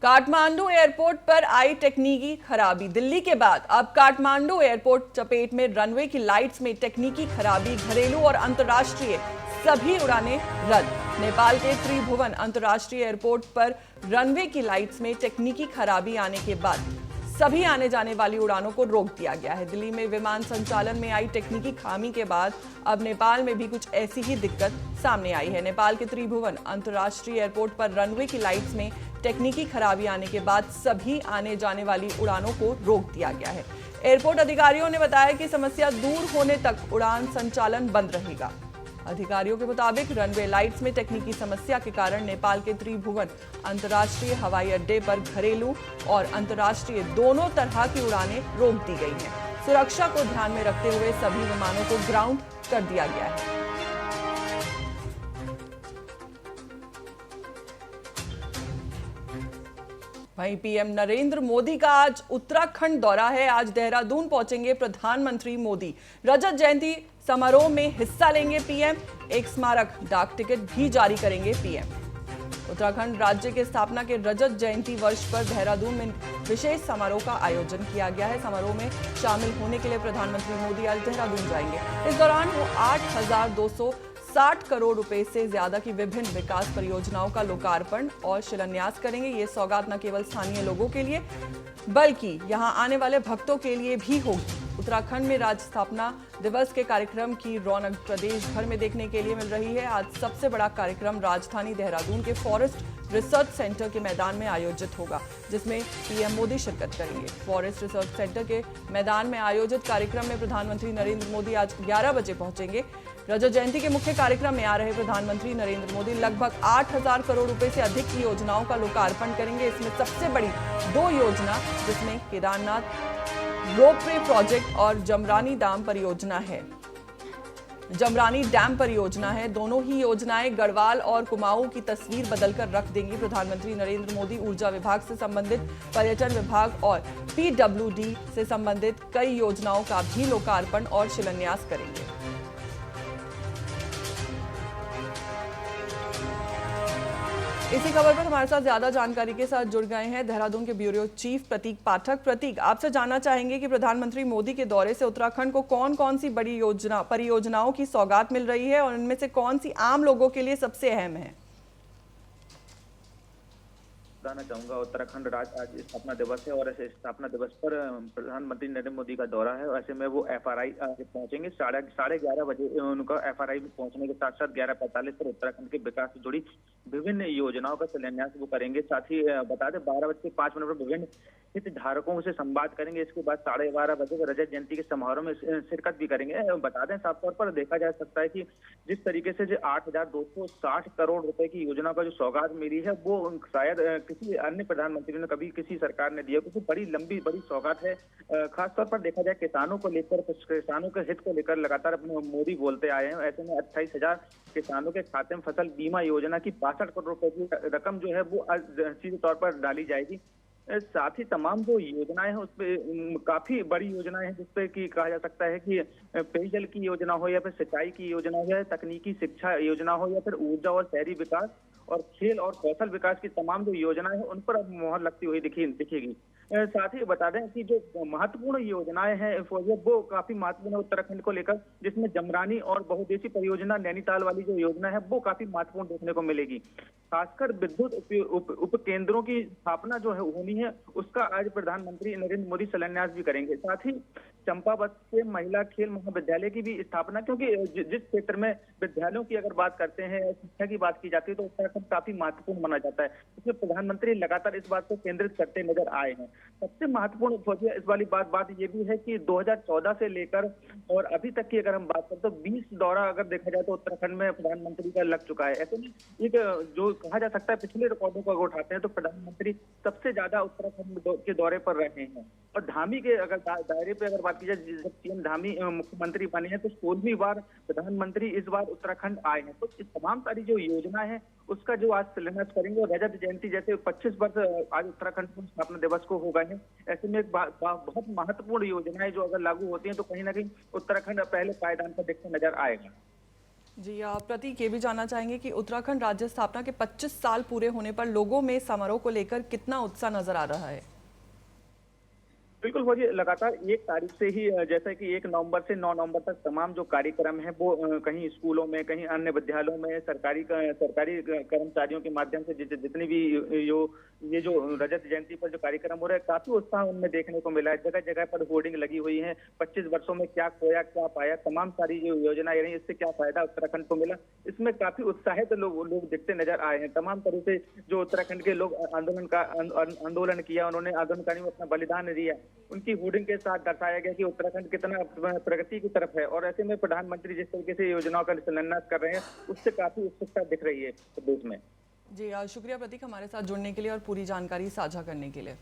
Kathmandu airport पर आई तकनीकी खराबी। दिल्ली के बाद अब काठमांडू एयरपोर्ट चपेट में। रनवे की लाइट्स में तकनीकी खराबी। घरेलू और अंतर्राष्ट्रीय सभी उड़ानें रद्द। नेपाल के त्रिभुवन अंतर्राष्ट्रीय एयरपोर्ट पर रनवे की लाइट्स में तकनीकी खराबी आने के बाद सभी आने जाने वाली उड़ानों को रोक दिया गया है। दिल्ली में विमान संचालन में आई तकनीकी खामी के बाद अब नेपाल में भी कुछ ऐसी ही दिक्कत सामने आई है। नेपाल के त्रिभुवन अंतर्राष्ट्रीय एयरपोर्ट पर रनवे की लाइट्स में तकनीकी खराबी आने के बाद सभी आने जाने वाली उड़ानों को रोक दिया गया है। एयरपोर्ट अधिकारियों ने बताया कि समस्या दूर होने तक उड़ान संचालन बंद रहेगा। अधिकारियों के मुताबिक रनवे लाइट्स में तकनीकी समस्या के कारण नेपाल के त्रिभुवन अंतर्राष्ट्रीय हवाई अड्डे पर घरेलू और अंतर्राष्ट्रीय दोनों तरह की उड़ानें रोक दी गई हैं। सुरक्षा को ध्यान में रखते हुए सभी विमानों को ग्राउंड कर दिया गया है। वहीं पीएम नरेंद्र मोदी का आज उत्तराखंड दौरा है। आज देहरादून पहुंचेंगे प्रधानमंत्री मोदी। रजत जयंती समारोह में हिस्सा लेंगे पीएम। एक स्मारक डाक टिकट भी जारी करेंगे पीएम। उत्तराखंड राज्य के स्थापना के रजत जयंती वर्ष पर देहरादून में विशेष समारोह का आयोजन किया गया है। समारोह में शामिल होने के लिए प्रधानमंत्री मोदी आज देहरादून जाएंगे। इस दौरान वो 8,260 करोड़ रुपए से ज्यादा की विभिन्न विकास परियोजनाओं का लोकार्पण और शिलान्यास करेंगे। ये सौगात न केवल स्थानीय लोगों के लिए बल्कि यहां आने वाले भक्तों के लिए भी होगी। उत्तराखंड में राज्य स्थापना दिवस के कार्यक्रम की रौनक प्रदेश भर में देखने के लिए मिल रही है। आज सबसे बड़ा कार्यक्रम राजधानी देहरादून के फॉरेस्ट रिसर्च सेंटर के मैदान में आयोजित होगा, जिसमें पीएम मोदी शिरकत करेंगे। फॉरेस्ट रिसर्च सेंटर के मैदान में आयोजित कार्यक्रम में प्रधानमंत्री नरेंद्र मोदी आज 11 बजे पहुंचेंगे। रजत जयंती के मुख्य कार्यक्रम में आ रहे प्रधानमंत्री नरेंद्र मोदी लगभग 8,000 करोड़ रुपए से अधिक की योजनाओं का लोकार्पण करेंगे। इसमें सबसे बड़ी 2 योजना, जिसमें केदारनाथ रोपवे प्रोजेक्ट और जमरानी डैम परियोजना है। दोनों ही योजनाएं गढ़वाल और कुमाऊं की तस्वीर बदलकर रख देंगी। प्रधानमंत्री नरेंद्र मोदी ऊर्जा विभाग से संबंधित, पर्यटन विभाग और पीडब्ल्यूडी से संबंधित कई योजनाओं का भी लोकार्पण और शिलान्यास करेंगे। इसी खबर पर हमारे साथ ज्यादा जानकारी के साथ जुड़ गए हैं देहरादून के ब्यूरो चीफ प्रतीक पाठक। प्रतीक, आपसे जानना चाहेंगे कि प्रधानमंत्री मोदी के दौरे से उत्तराखंड को कौन कौन सी बड़ी परियोजनाओं की सौगात मिल रही है और इनमें से कौन सी आम लोगों के लिए सबसे अहम है? बताना चाहूंगा, उत्तराखंड राज्य आज स्थापना दिवस है और ऐसे स्थापना दिवस पर प्रधानमंत्री नरेंद्र मोदी का दौरा है। ऐसे में वो एफआरआई पहुंचेंगे। 11:30 बजे उनका एफआरआई में पहुंचने के साथ साथ 11:45 पर उत्तराखंड के विकास से जुड़ी विभिन्न योजनाओं का शिलान्यास वो करेंगे। साथ ही बता दें 12:05 पर विभिन्न हितधारकों से संवाद करेंगे। इसके बाद 12:30 बजे रजत जयंती के समारोह में शिरकत भी करेंगे। बता दें, साफ तौर पर देखा जा सकता है कि जिस तरीके से जो 8,260 करोड़ रुपए की योजना का जो सौगात मिली है, वो शायद किसी अन्य प्रधानमंत्री ने कभी किसी सरकार ने दिया, क्योंकि बड़ी सौगात है। खासतौर पर देखा जाए किसानों को लेकर, किसानों के हित को लेकर लगातार अपने मोदी बोलते आए हैं। ऐसे में 28,000 किसानों के खाते में फसल बीमा योजना की 62 करोड़ रुपए की रकम जो है वो सीधे तौर पर डाली जाएगी। साथ ही तमाम जो योजनाएं हैं उसपे काफी बड़ी योजनाएं हैं, जिसपे कि कहा जा सकता है कि पेयजल की योजना हो या फिर सिंचाई की योजना हो या तकनीकी शिक्षा योजना हो या फिर ऊर्जा और शहरी विकास और खेल और कौशल विकास की तमाम जो योजनाएं हैं उन पर अब मोहर लगती हुई दिखेगी। साथ ही बता दें कि जो महत्वपूर्ण योजनाएं हैं वो काफी महत्वपूर्ण है उत्तराखंड को लेकर, जिसमें जमरानी और बहुउद्देशीय परियोजना नैनीताल वाली जो योजना है वो काफी महत्वपूर्ण देखने को मिलेगी। खासकर विद्युत उप केंद्रों की स्थापना जो है होनी है, उसका आज प्रधानमंत्री नरेंद्र मोदी शिलान्यास भी करेंगे। साथ ही चंपावत के महिला खेल महाविद्यालय की भी स्थापना, क्योंकि जिस क्षेत्र में विद्यालयों की अगर बात करते हैं, शिक्षा की बात की जाती है, तो उत्तराखंड काफी महत्वपूर्ण माना जाता है। इसमें प्रधानमंत्री लगातार इस बात को केंद्रित करते नजर आए हैं। सबसे महत्वपूर्ण इस वाली बात ये भी है कि 2014 से लेकर और अभी तक की अगर हम बात करें तो 20 दौरा अगर देखा जाए तो उत्तराखंड में प्रधानमंत्री का लग चुका है। ऐसे में एक जो कहा जा सकता है पिछले रिकॉर्डों को अगर उठाते हैं तो प्रधानमंत्री सबसे ज्यादा उत्तराखंड के दौरे पर रहे हैं। और धामी के अगर दायरे पे अगर बात की जाए, जब सीएम धामी मुख्यमंत्री बने हैं तो 16वीं बार प्रधानमंत्री इस बार उत्तराखंड आए हैं। तो इस तमाम सारी जो योजनाएं हैं उसका जो आज शिलान्यास करेंगे। और रजत जयंती जैसे 25 वर्ष आज उत्तराखंड में स्थापना दिवस को हो गए हैं। ऐसे में एक बहुत महत्वपूर्ण योजनाएं जो अगर लागू होती हैं तो कहीं ना कहीं उत्तराखंड पहले पायदान पर देखते नजर आएगा। जी, प्रतीक, ये भी जानना चाहेंगे कि उत्तराखंड राज्य स्थापना के 25 साल पूरे होने पर लोगों में समारोह को लेकर कितना उत्साह नजर आ रहा है? बिल्कुल हो जी, लगातार 1 तारीख से ही जैसे कि 1 नवंबर से 9 नवंबर तक तमाम जो कार्यक्रम है वो कहीं स्कूलों में, कहीं अन्य विद्यालयों में, सरकारी कर्मचारियों के माध्यम से जितनी भी ये जो रजत जयंती पर जो कार्यक्रम हो रहे हैं, काफी उत्साह उनमें देखने को मिला है। जगह जगह पर होर्डिंग लगी हुई है, 25 वर्षों में क्या खोया क्या पाया, तमाम सारी जो योजनाएं रही, इससे क्या फायदा उत्तराखंड को मिला, इसमें काफी उत्साहित लोग दिखते नजर आए हैं। तमाम तरह से जो उत्तराखंड के लोग आंदोलन किया, उन्होंने आंदोलनकारियों में अपना बलिदान दिया, उनकी होर्डिंग के साथ दर्शाया गया कि उत्तराखंड कितना प्रगति की तरफ है। और ऐसे में प्रधानमंत्री जिस तरीके से योजनाओं का शिलान्यास कर रहे हैं, उससे काफी उत्सुकता दिख रही है प्रदेश में। जी, शुक्रिया प्रतीक, हमारे साथ जुड़ने के लिए और पूरी जानकारी साझा करने के लिए।